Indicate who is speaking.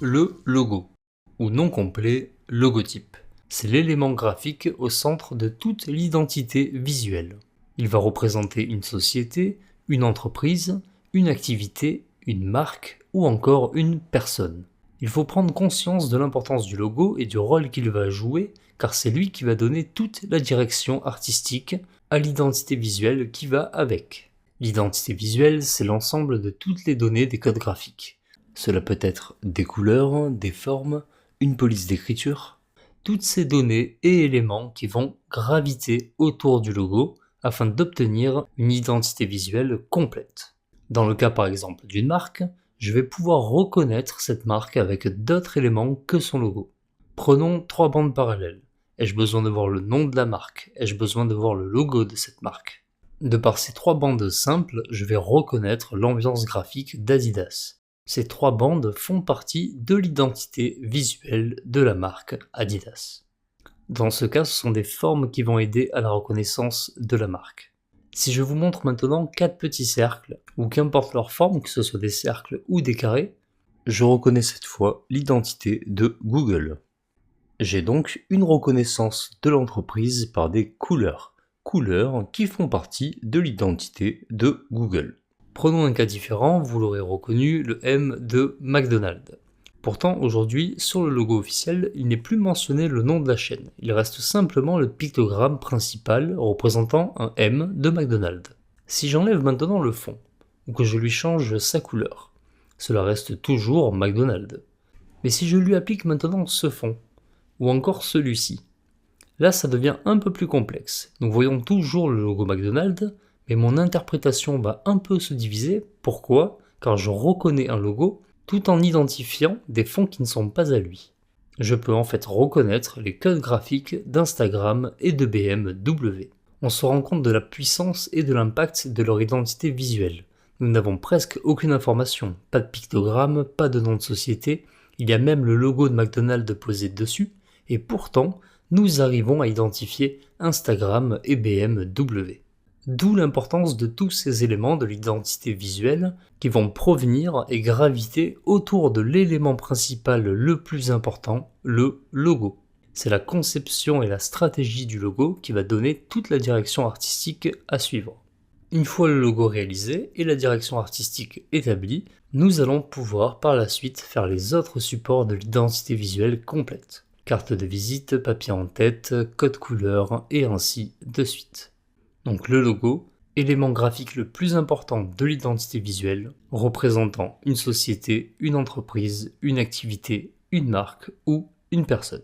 Speaker 1: Le logo, ou nom complet, logotype. C'est l'élément graphique au centre de toute l'identité visuelle. Il va représenter une société, une entreprise, une activité, une marque ou encore une personne. Il faut prendre conscience de l'importance du logo et du rôle qu'il va jouer, car c'est lui qui va donner toute la direction artistique à l'identité visuelle qui va avec. L'identité visuelle, c'est l'ensemble de toutes les données des codes graphiques. Cela peut être des couleurs, des formes, une police d'écriture, toutes ces données et éléments qui vont graviter autour du logo afin d'obtenir une identité visuelle complète. Dans le cas par exemple d'une marque, je vais pouvoir reconnaître cette marque avec d'autres éléments que son logo. Prenons 3 bandes parallèles. Ai-je besoin de voir le nom de la marque? Ai-je besoin de voir le logo de cette marque? De par ces 3 bandes simples, je vais reconnaître l'ambiance graphique d'Adidas. Ces 3 bandes font partie de l'identité visuelle de la marque Adidas. Dans ce cas, ce sont des formes qui vont aider à la reconnaissance de la marque. Si je vous montre maintenant 4 petits cercles, ou qu'importe leur forme, que ce soit des cercles ou des carrés, je reconnais cette fois l'identité de Google. J'ai donc une reconnaissance de l'entreprise par des couleurs qui font partie de l'identité de Google. Prenons un cas différent, vous l'aurez reconnu, le M de McDonald's. Pourtant, aujourd'hui, sur le logo officiel, il n'est plus mentionné le nom de la chaîne. Il reste simplement le pictogramme principal représentant un M de McDonald's. Si j'enlève maintenant le fond, ou que je lui change sa couleur, cela reste toujours McDonald's. Mais si je lui applique maintenant ce fond, ou encore celui-ci, là ça devient un peu plus complexe. Nous voyons toujours le logo McDonald's, mais mon interprétation va un peu se diviser. Pourquoi? Car je reconnais un logo tout en identifiant des fonds qui ne sont pas à lui. Je peux en fait reconnaître les codes graphiques d'Instagram et de BMW. On se rend compte de la puissance et de l'impact de leur identité visuelle. Nous n'avons presque aucune information, pas de pictogramme, pas de nom de société, il y a même le logo de McDonald's posé dessus, et pourtant, nous arrivons à identifier Instagram et BMW. D'où l'importance de tous ces éléments de l'identité visuelle qui vont provenir et graviter autour de l'élément principal le plus important, le logo. C'est la conception et la stratégie du logo qui va donner toute la direction artistique à suivre. Une fois le logo réalisé et la direction artistique établie, nous allons pouvoir par la suite faire les autres supports de l'identité visuelle complète. Carte de visite, papier en tête, code couleur et ainsi de suite. Donc le logo, élément graphique le plus important de l'identité visuelle, représentant une société, une entreprise, une activité, une marque ou une personne.